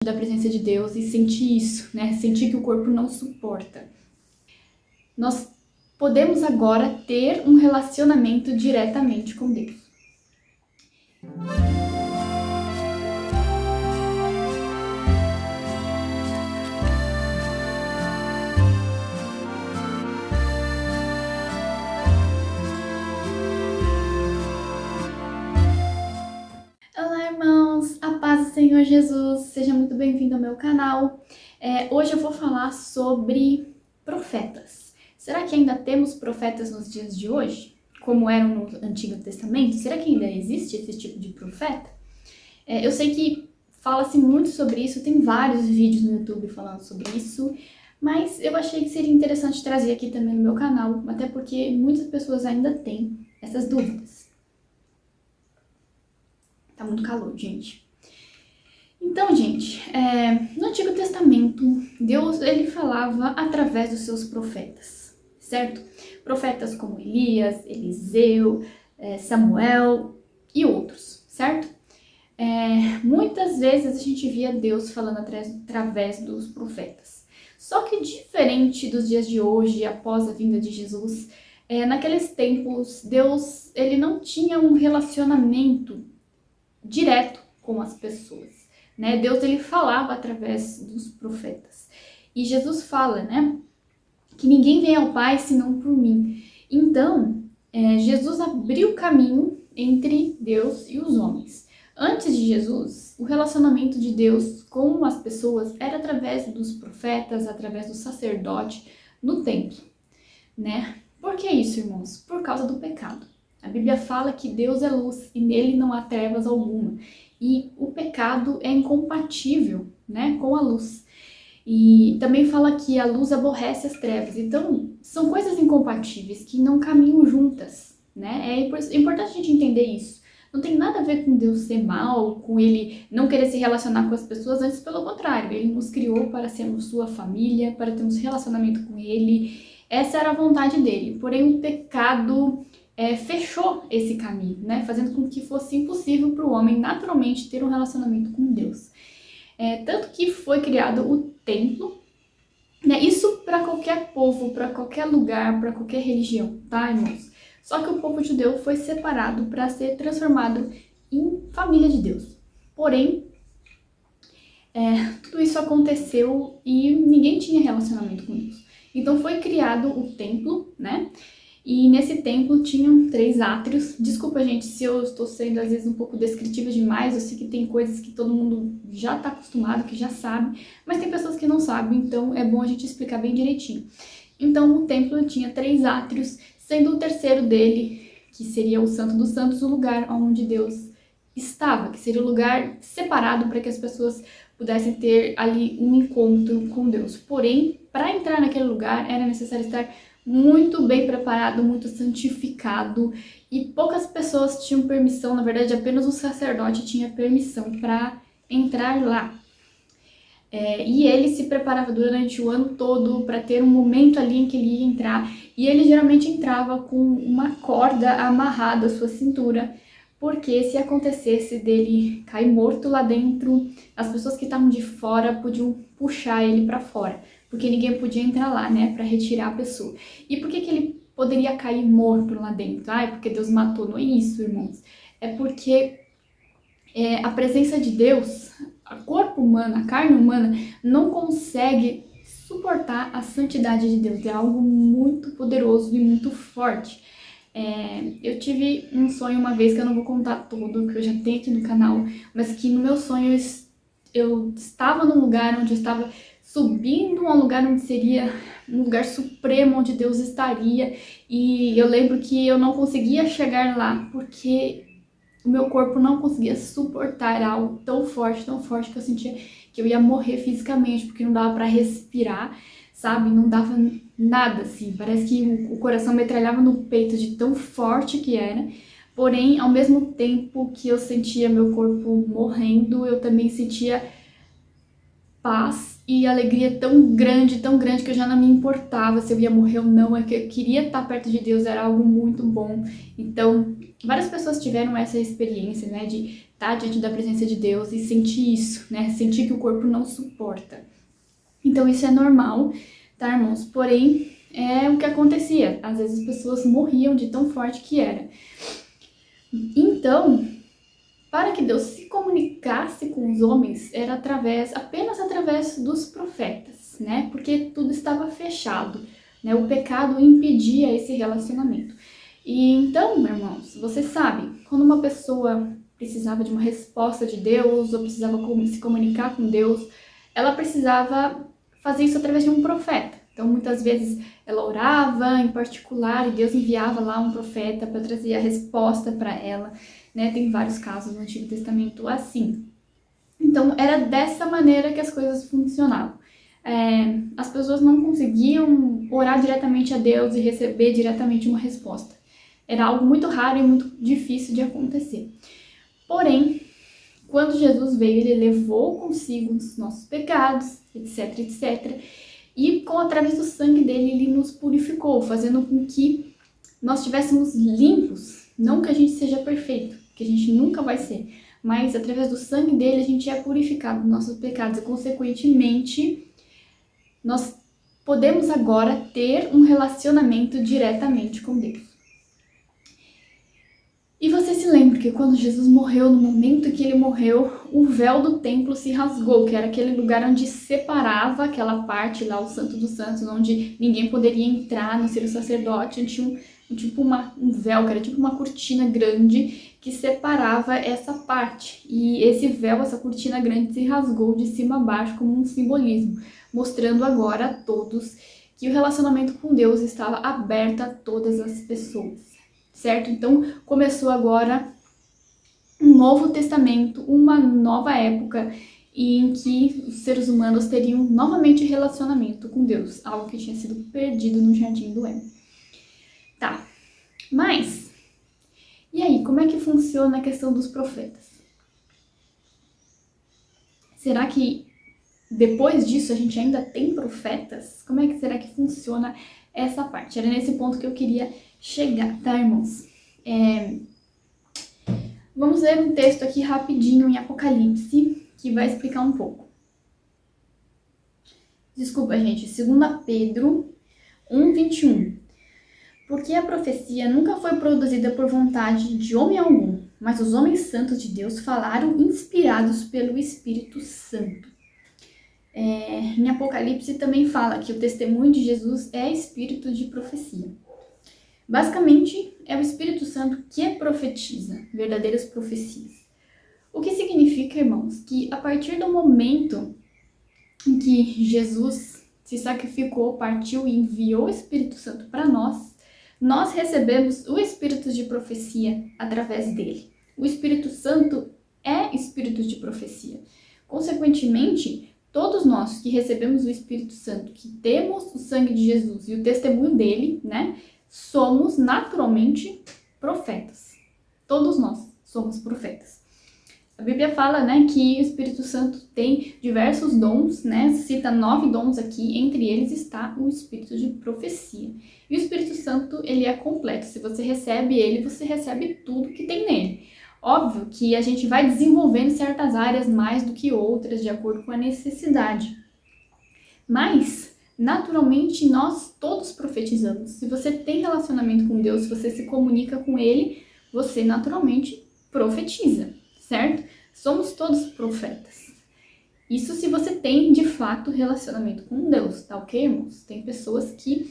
da presença de Deus e sentir isso, né? Sentir que o corpo não suporta. Nós podemos agora ter um relacionamento diretamente com Deus. Olá, irmãos! A paz do Senhor Jesus! Seja muito bem-vindo ao meu canal. Hoje eu vou falar sobre profetas. Será que ainda temos profetas nos dias de hoje? Como eram no Antigo Testamento? Será que ainda existe esse tipo de profeta? Eu sei que fala-se muito sobre isso, tem vários vídeos no YouTube falando sobre isso, mas eu achei que seria interessante trazer aqui também no meu canal, até porque muitas pessoas ainda têm essas dúvidas. Tá muito calor, gente. Então, gente, no Antigo Testamento, Deus, ele falava através dos seus profetas, certo? Profetas como Elias, Eliseu, Samuel e outros, certo? Muitas vezes a gente via Deus falando através dos profetas. Só que diferente dos dias de hoje, após a vinda de Jesus, naqueles tempos, Deus, ele não tinha um relacionamento direto com as pessoas, né? Deus, ele falava através dos profetas. E Jesus fala, né, que ninguém vem ao Pai senão por mim. Então, Jesus abriu o caminho entre Deus e os homens. Antes de Jesus, o relacionamento de Deus com as pessoas era através dos profetas, através do sacerdote no templo, né? Por que isso, irmãos? Por causa do pecado. A Bíblia fala que Deus é luz e nele não há trevas alguma. E o pecado é incompatível, né, com a luz. E também fala que a luz aborrece as trevas. Então, são coisas incompatíveis que não caminham juntas, né? É importante a gente entender isso. Não tem nada a ver com Deus ser mal, com ele não querer se relacionar com as pessoas, antes pelo contrário. Ele nos criou para sermos sua família, para termos relacionamento com ele. Essa era a vontade dele. Porém, o pecado fechou esse caminho, né? Fazendo com que fosse impossível para o homem naturalmente ter um relacionamento com Deus. Tanto que foi criado o templo, né? Isso para qualquer povo, para qualquer lugar, para qualquer religião, tá, irmãos? Só que o povo judeu foi separado para ser transformado em família de Deus. Porém, tudo isso aconteceu e ninguém tinha relacionamento com Deus. Então foi criado o templo, né? E nesse templo tinham 3 átrios. Desculpa, gente, se eu estou sendo às vezes um pouco descritiva demais. Eu sei que tem coisas que todo mundo já está acostumado, que já sabe, mas tem pessoas que não sabem, então é bom a gente explicar bem direitinho. Então o templo tinha 3 átrios, sendo o terceiro dele, que seria o Santo dos Santos, o lugar onde Deus estava, que seria o lugar separado para que as pessoas pudessem ter ali um encontro com Deus. Porém, para entrar naquele lugar era necessário estar muito bem preparado, muito santificado, e poucas pessoas tinham permissão, na verdade apenas o sacerdote tinha permissão para entrar lá. E ele se preparava durante o ano todo para ter um momento ali em que ele ia entrar, e ele geralmente entrava com uma corda amarrada à sua cintura, porque se acontecesse dele cair morto lá dentro, as pessoas que estavam de fora podiam puxar ele para fora, porque ninguém podia entrar lá, né, para retirar a pessoa. E por que ele poderia cair morto lá dentro? Porque Deus matou. Não é isso, irmãos. É porque a presença de Deus, o corpo humano, a carne humana, não consegue suportar a santidade de Deus. É algo muito poderoso e muito forte. Eu tive um sonho uma vez, que eu não vou contar tudo, que eu já tenho aqui no canal, mas que no meu sonho eu estava num lugar onde eu estava subindo a um lugar onde seria um lugar supremo, onde Deus estaria, e eu lembro que eu não conseguia chegar lá, porque o meu corpo não conseguia suportar algo tão forte que eu sentia que eu ia morrer fisicamente, porque não dava para respirar, sabe? Não dava nada, assim, parece que o coração metralhava no peito de tão forte que era. Porém, ao mesmo tempo que eu sentia meu corpo morrendo, eu também sentia paz e alegria tão grande que eu já não me importava se eu ia morrer ou não. É que eu queria estar perto de Deus, era algo muito bom. Então, várias pessoas tiveram essa experiência, né, de estar diante da presença de Deus e sentir isso, né? Sentir que o corpo não suporta. Então isso é normal, tá, irmãos? Porém, é o que acontecia. Às vezes as pessoas morriam de tão forte que era. Então, para que Deus se comunicasse com os homens, era apenas através dos profetas, né? Porque tudo estava fechado, né? O pecado impedia esse relacionamento. E então, irmãos, vocês sabem, quando uma pessoa precisava de uma resposta de Deus ou precisava se comunicar com Deus, ela precisava fazer isso através de um profeta. Então, muitas vezes ela orava em particular e Deus enviava lá um profeta para trazer a resposta para ela, né? Tem vários casos no Antigo Testamento assim. Então, era dessa maneira que as coisas funcionavam. As pessoas não conseguiam orar diretamente a Deus e receber diretamente uma resposta. Era algo muito raro e muito difícil de acontecer. Porém, quando Jesus veio, ele levou consigo os nossos pecados, etc, etc. E através do sangue dele, ele nos purificou, fazendo com que nós estivéssemos limpos. Não que a gente seja perfeito, que a gente nunca vai ser. Mas através do sangue dele, a gente é purificado dos nossos pecados. E, consequentemente, nós podemos agora ter um relacionamento diretamente com Deus. E você se lembra que quando Jesus morreu, no momento que ele morreu, o véu do templo se rasgou, que era aquele lugar onde separava aquela parte lá, o Santo dos Santos, onde ninguém poderia entrar, não ser o sacerdote, onde tinha um véu, que era tipo uma cortina grande que separava essa parte. E esse véu, essa cortina grande, se rasgou de cima a baixo como um simbolismo, mostrando agora a todos que o relacionamento com Deus estava aberto a todas as pessoas. Certo? Então, começou agora um novo testamento, uma nova época em que os seres humanos teriam novamente relacionamento com Deus, algo que tinha sido perdido no Jardim do Éden. Tá, mas, e aí, como é que funciona a questão dos profetas? Será que depois disso a gente ainda tem profetas? Como é que será que funciona essa parte? Era nesse ponto que eu queria chegar, tá, irmãos? Vamos ler um texto aqui rapidinho em Apocalipse, que vai explicar um pouco. Desculpa, gente, 2 Pedro 1:21. Porque a profecia nunca foi produzida por vontade de homem algum, mas os homens santos de Deus falaram inspirados pelo Espírito Santo. Em Apocalipse também fala que o testemunho de Jesus é espírito de profecia. Basicamente, é o Espírito Santo que profetiza verdadeiras profecias. O que significa, irmãos, que a partir do momento em que Jesus se sacrificou, partiu e enviou o Espírito Santo para nós recebemos o Espírito de profecia através dele. O Espírito Santo é espírito de profecia. Consequentemente, todos nós que recebemos o Espírito Santo, que temos o sangue de Jesus e o testemunho dele, né? Somos naturalmente profetas. Todos nós somos profetas. A Bíblia fala, né, que o Espírito Santo tem diversos dons, né? Cita 9 dons aqui, entre eles está o Espírito de profecia. E o Espírito Santo, ele é completo. Se você recebe ele, você recebe tudo que tem nele. Óbvio que a gente vai desenvolvendo certas áreas mais do que outras, de acordo com a necessidade. Mas naturalmente, nós todos profetizamos. Se você tem relacionamento com Deus, se você se comunica com Ele, você naturalmente profetiza, certo? Somos todos profetas. Isso se você tem, de fato, relacionamento com Deus, tá ok, irmãos? Tem pessoas que,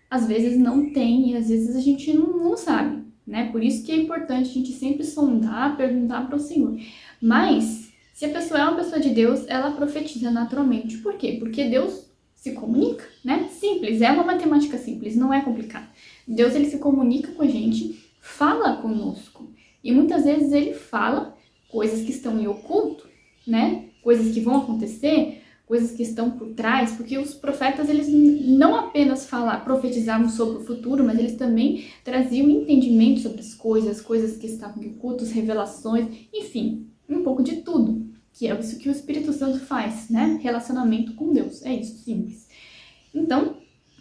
às vezes, não têm e, às vezes, a gente não sabe, né? Por isso que é importante a gente sempre sondar, perguntar para o Senhor. Mas, se a pessoa é uma pessoa de Deus, ela profetiza naturalmente. Por quê? Porque Deus se comunica, né? Simples, é uma matemática simples, não é complicado. Deus, ele se comunica com a gente, fala conosco. E muitas vezes ele fala coisas que estão em oculto, né? Coisas que vão acontecer, coisas que estão por trás, porque os profetas, eles não apenas profetizavam sobre o futuro, mas eles também traziam entendimento sobre as coisas que estavam ocultas, revelações, enfim, um pouco de tudo. Que é isso que o Espírito Santo faz, né? Relacionamento com Deus. É isso, simples. Então,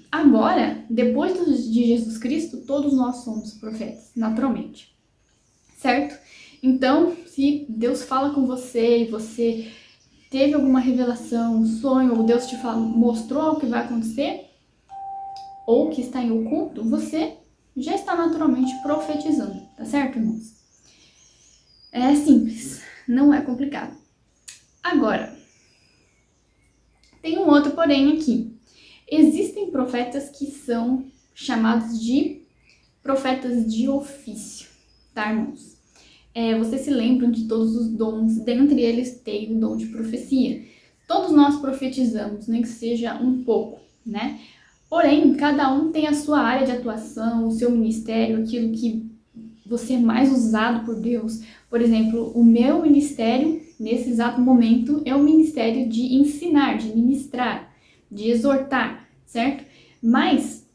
agora, depois de Jesus Cristo, todos nós somos profetas, naturalmente. Certo? Então, se Deus fala com você e você teve alguma revelação, um sonho, ou Deus te mostrou o que vai acontecer, ou que está em oculto, você já está naturalmente profetizando, tá certo, irmãos? É simples, não é complicado. Agora, tem um outro porém aqui. Existem profetas que são chamados de profetas de ofício, tá, irmãos? Vocês se lembram de todos os dons, dentre eles tem o dom de profecia. Todos nós profetizamos, nem que seja um pouco, né? Porém, cada um tem a sua área de atuação, o seu ministério, aquilo que você é mais usado por Deus. Por exemplo, o meu ministério, nesse exato momento, é o ministério de ensinar, de ministrar, de exortar, certo? Mas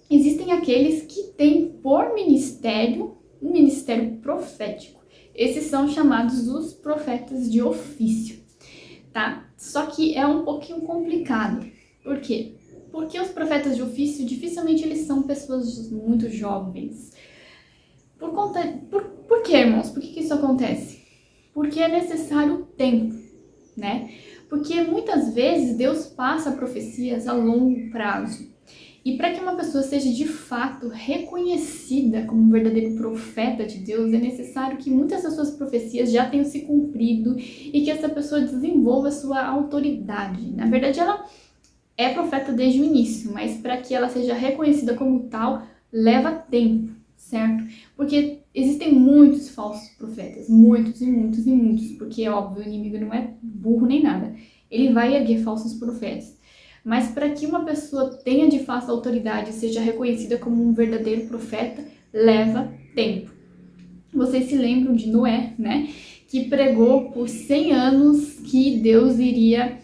existem aqueles que têm por ministério um ministério profético. Esses são chamados os profetas de ofício, tá? Só que é um pouquinho complicado. Por quê? Porque os profetas de ofício, dificilmente eles são pessoas muito jovens. Por quê, irmãos? Por que isso acontece? Porque é necessário tempo, né? Porque muitas vezes Deus passa profecias a longo prazo. E para que uma pessoa seja de fato reconhecida como um verdadeiro profeta de Deus, é necessário que muitas das suas profecias já tenham se cumprido e que essa pessoa desenvolva sua autoridade. Na verdade, ela é profeta desde o início, mas para que ela seja reconhecida como tal, leva tempo, certo? Porque existem muitos falsos profetas, muitos e muitos e muitos, porque, óbvio, o inimigo não é burro nem nada. Ele vai erguer falsos profetas. Mas para que uma pessoa tenha de fato autoridade e seja reconhecida como um verdadeiro profeta, leva tempo. Vocês se lembram de Noé, né? Que pregou por 100 anos que Deus iria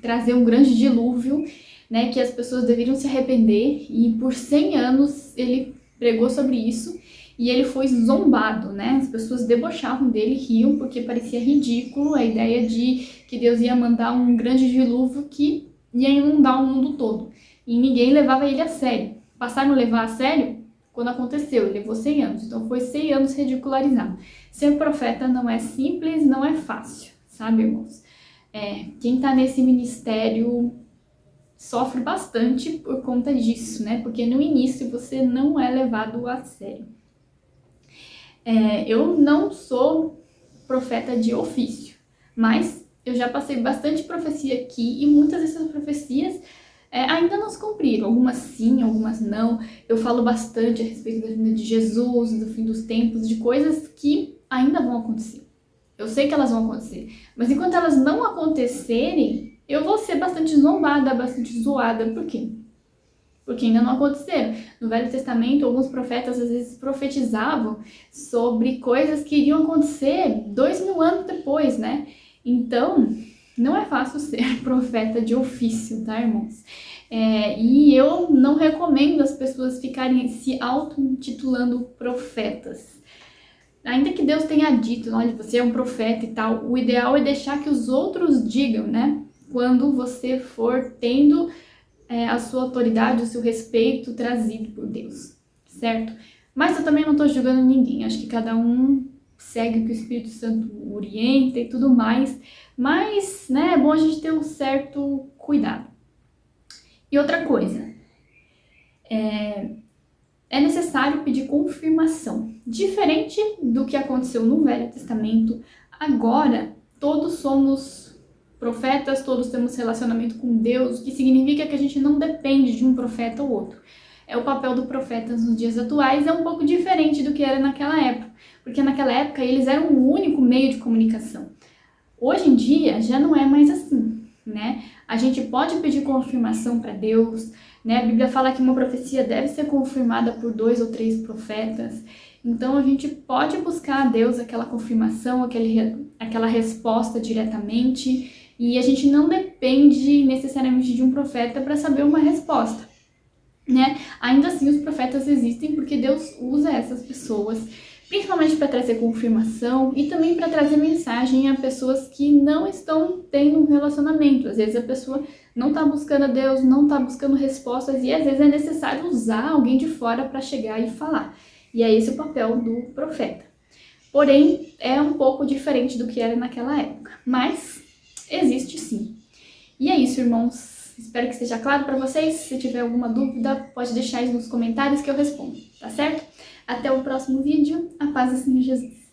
trazer um grande dilúvio, né? Que as pessoas deveriam se arrepender. E por 100 anos ele pregou sobre isso e ele foi zombado, né? As pessoas debochavam dele, riam porque parecia ridículo a ideia de que Deus ia mandar um grande dilúvio que ia inundar o mundo todo. E ninguém levava ele a sério. Passaram a levar a sério quando aconteceu. Ele levou 100 anos. Então foi 100 anos ridicularizado. Ser profeta não é simples, não é fácil. Sabe, irmãos? Quem tá nesse ministério sofre bastante por conta disso, né? Porque no início você não é levado a sério. Eu não sou profeta de ofício, mas eu já passei bastante profecia aqui e muitas dessas profecias ainda não se cumpriram. Algumas sim, algumas não. Eu falo bastante a respeito da vinda de Jesus, do fim dos tempos, de coisas que ainda vão acontecer. Eu sei que elas vão acontecer, mas enquanto elas não acontecerem, eu vou ser bastante zombada, bastante zoada. Por quê? Porque ainda não aconteceram. No Velho Testamento, alguns profetas às vezes profetizavam sobre coisas que iriam acontecer 2000 anos depois, né? Então, não é fácil ser profeta de ofício, tá, irmãos? E eu não recomendo as pessoas ficarem se auto-intitulando profetas. Ainda que Deus tenha dito, olha, você é um profeta e tal, o ideal é deixar que os outros digam, né? Quando você for tendo a sua autoridade, o seu respeito trazido por Deus, certo? Mas eu também não tô julgando ninguém, acho que cada um segue o que o Espírito Santo orienta e tudo mais, mas, né, é bom a gente ter um certo cuidado. E outra coisa, é necessário pedir confirmação. Diferente do que aconteceu no Velho Testamento, agora todos somos profetas, todos temos relacionamento com Deus, o que significa que a gente não depende de um profeta ou outro. O papel do profeta nos dias atuais é um pouco diferente do que era naquela época, porque naquela época eles eram o único meio de comunicação. Hoje em dia já não é mais assim, né? A gente pode pedir confirmação para Deus, né? A Bíblia fala que uma profecia deve ser confirmada por 2 ou 3 profetas. Então a gente pode buscar a Deus aquela confirmação, aquela resposta diretamente, e a gente não depende necessariamente de um profeta para saber uma resposta, né? Ainda assim os profetas existem porque Deus usa essas pessoas, principalmente para trazer confirmação e também para trazer mensagem a pessoas que não estão tendo um relacionamento. Às vezes a pessoa não está buscando a Deus, não está buscando respostas e às vezes é necessário usar alguém de fora para chegar e falar. E é esse o papel do profeta. Porém, é um pouco diferente do que era naquela época, mas existe sim. E é isso, irmãos. Espero que esteja claro para vocês. Se tiver alguma dúvida, pode deixar aí nos comentários que eu respondo, tá certo? Até o próximo vídeo. A paz do Senhor Jesus.